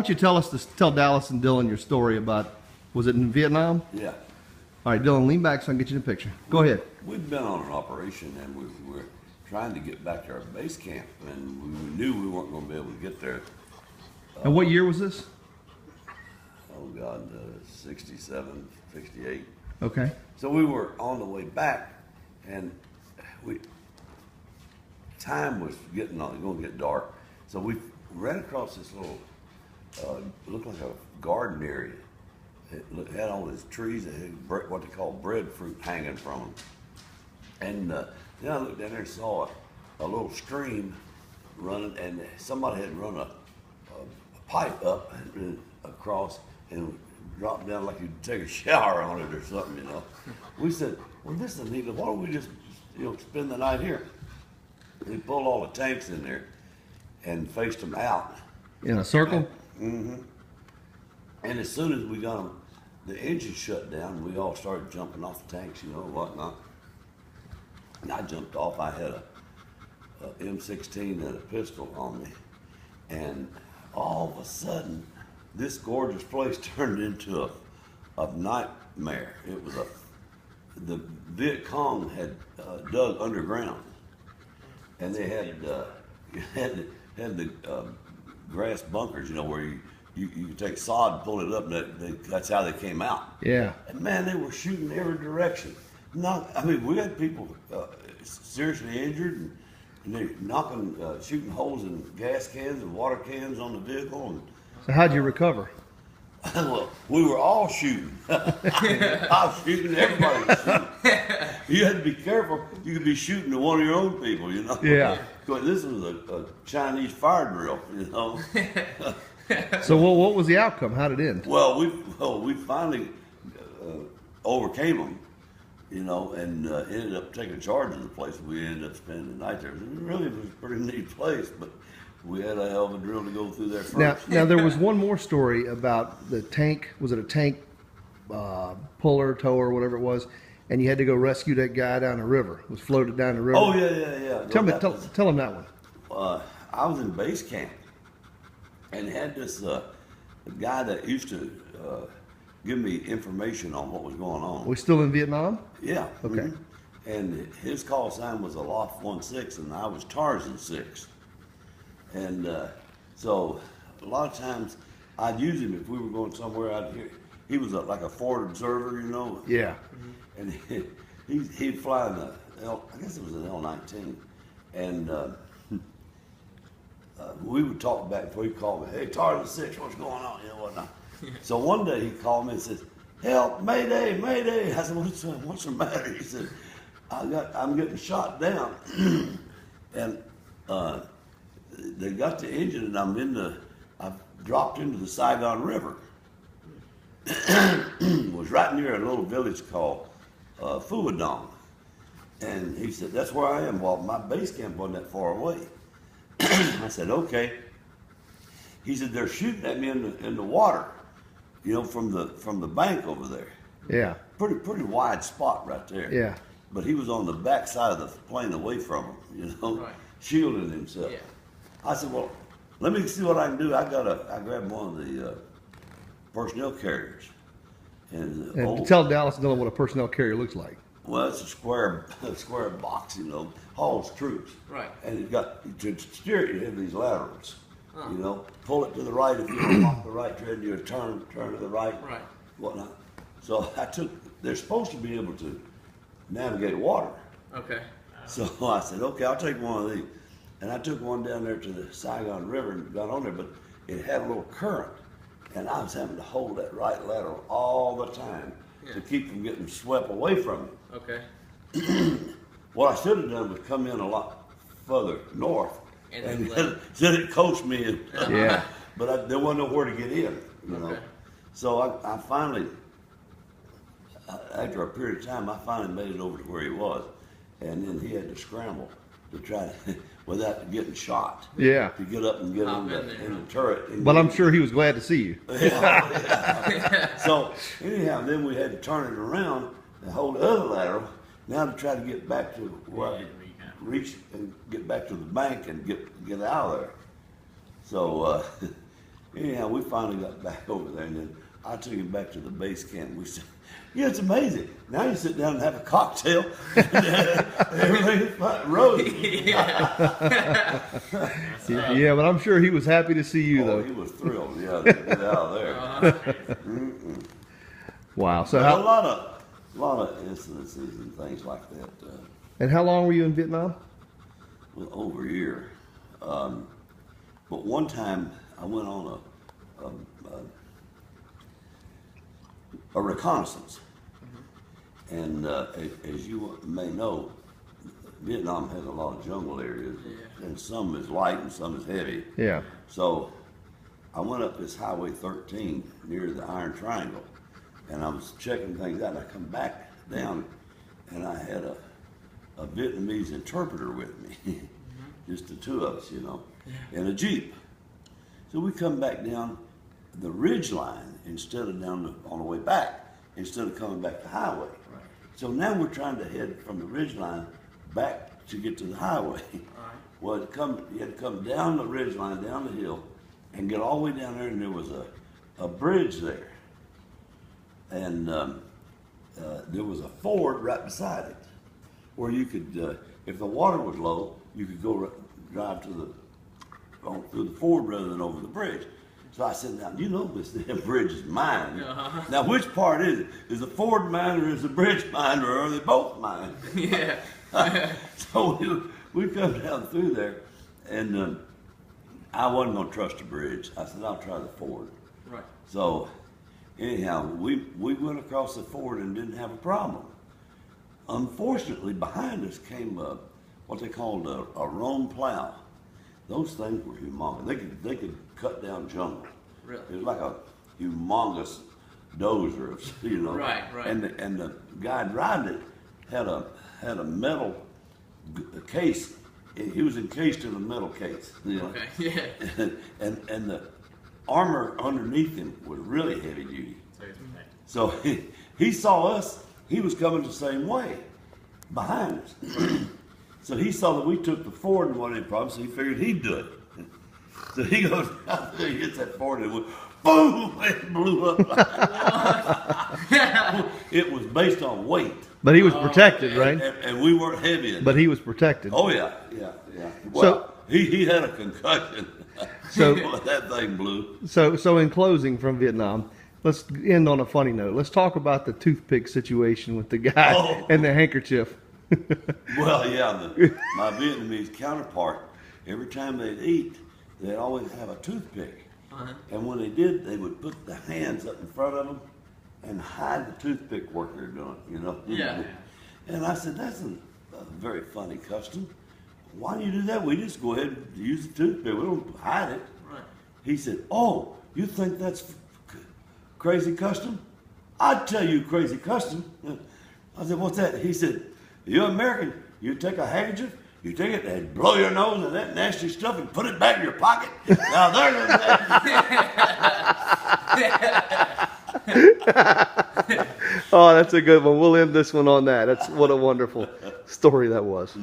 don't you tell Dallas and Dylan your story about, was it in Vietnam? Yeah. All right, Dylan, lean back so I can get you in the picture. Go ahead. We'd been on an operation and we were trying to get back to our base camp, and we knew we weren't going to be able to get there. And what year was this? Oh God, 67, 68. Okay. So we were on the way back, and time was going to get dark. So we ran across this little, looked like a garden area. It had all these trees that had what they call breadfruit hanging from them. And then I looked down there and saw a little stream running, and somebody had run a pipe up and across and dropped down like you'd take a shower on it or something, you know. We said, well, this is neat. Why don't we just, spend the night here? We pulled all the tanks in there and faced them out. In a circle? Mm-hmm. And as soon as we got them, the engine shut down, we all started jumping off the tanks, whatnot. And I jumped off. I had a M16 and a pistol on me. And all of a sudden, this gorgeous place turned into a nightmare. It was the Viet Cong had dug underground, and they had the grass bunkers, where you could take sod and pull it up, and that's how they came out. Yeah. And man, they were shooting every direction. We had people seriously injured, and they shooting holes in gas cans and water cans on the vehicle. And So how'd you recover? well, we were all shooting. I was shooting, everybody was shooting. You had to be careful. You could be shooting to one of your own people, Yeah. Because this was a Chinese fire drill, So what was the outcome? How did it end? Well, we finally overcame them, and ended up taking charge of the place. We ended up spending the night there. It really was a pretty neat place, but we had a hell of a drill to go through there first. Now there was one more story about the tank. Was it a tank puller, tower, whatever it was? And you had to go rescue that guy down the river. It was floated down the river. Oh yeah. Tell him that one. I was in base camp and had this guy that used to give me information on what was going on. We still in Vietnam? Yeah. Okay. Mm-hmm. And his call sign was Aloft 16, and I was Tarzan 6. And so a lot of times I'd use him if we were going somewhere out here. He was like a forward observer, Yeah. And he'd fly in I guess it was an L-19. And we would talk back before he called me, hey, Tarzan 6, what's going on? Whatnot. So one day he called me and says, help, Mayday, Mayday. I said, what's the matter? He said, I'm getting shot down. And they got the engine, and I dropped into the Saigon River. It was right near a little village called Phu Dong. And he said, that's where I am. Well, my base camp wasn't that far away. I said, okay. He said, they're shooting at me in the water, from the bank over there. Yeah. Pretty wide spot right there. Yeah. But he was on the back side of the plane away from him, Right. shielding himself. Yeah. I said, well, let me see what I can do. I grabbed one of the personnel carriers. And tell Dallas and Dylan what a personnel carrier looks like. Well, it's a square box, hauls troops. Right. And it got, to steer it, you have these laterals. Pull it to the right if you lock the right tread, you turn to the right, Right. whatnot. So they're supposed to be able to navigate water. Okay. So I said, okay, I'll take one of these. And I took one down there to the Saigon River and got on there, but it had a little current. And I was having to hold that right lateral all the time to keep from getting swept away from it. Okay. What I should have done was come in a lot further north and then it coached me in. Yeah. But there wasn't nowhere to get in, Okay. So I finally, after a period of time, I finally made it over to where he was. And then he had to scramble to try to, without getting shot. Yeah. To get up and get in the turret. But I'm sure he was glad to see you. Yeah. So anyhow, then we had to turn it around and hold the other lateral. Now to try to get back to where I could reach and get back to the bank and get out of there. So Anyhow, we finally got back over there, and then I took him back to the base camp. We said, "Yeah, it's amazing. Now you sit down and have a cocktail, everything's rosy." Yeah, but I'm sure he was happy to see you, Oh, though. he was thrilled, yeah, to get out of there. Wow. So But a how? lot of incidences and things like that. And how long were you in Vietnam? Well, over a year. But one time I went on a reconnaissance, and as you may know, Vietnam has a lot of jungle areas, and some is light and some is heavy. Yeah. So I went up this Highway 13 near the Iron Triangle, and I was checking things out, and I come back down, and I had a Vietnamese interpreter with me, just the two of us, in a Jeep. So we come back down the ridge line instead of on the way back, instead of coming back the highway. Right. So now we're trying to head from the ridge line back to get to the highway. Well, you had to come down the ridge line, down the hill, and get all the way down there, and there was a bridge there. And there was a ford right beside it, where you could, if the water was low, you could go drive through the ford rather than over the bridge. So I said, "Now, you know this damn bridge is mine. Now, which part is it? Is the ford mine, or is the bridge mine, or are they both mine?" Yeah. So we come down through there, and I wasn't going to trust the bridge. I said, "I'll try the ford." Right. So anyhow, we went across the ford and didn't have a problem. Unfortunately, behind us came what they called a roan plow. Those things were humongous. They could cut down jungle. Really? It was like a humongous dozer, Right, right. And the guy driving it had a metal case. He was encased in a metal case. Okay. Yeah. And the armor underneath him was really heavy duty. So he saw us. He was coming the same way, behind us. So he saw that we took the ford and wasn't any problem, so he figured he'd do it. So he goes out there, he hits that ford, and it went boom, it blew up. It was based on weight. But he was protected, right? And we weren't heavy enough. But he was protected. Oh, yeah. Well, he had a concussion. So- that thing blew. So in closing from Vietnam, let's end on a funny note. Let's talk about the toothpick situation with the guy Oh. and the handkerchief. Well, yeah, my Vietnamese counterpart, every time they'd eat, they'd always have a toothpick. And when they did, they would put the hands up in front of them and hide the toothpick work they're doing, Yeah. And I said, "That's a very funny custom. Why do you do that? We just go ahead and use the toothpick. We don't hide it." Right. He said, "Oh, you think that's crazy custom? I'd tell you crazy custom." I said, "What's that?" He said, "You're American. You take a handkerchief, you take it and blow your nose and that nasty stuff and put it back in your pocket. Now there's Oh, that's a good one. We'll end this one on that. That's what a wonderful story that was.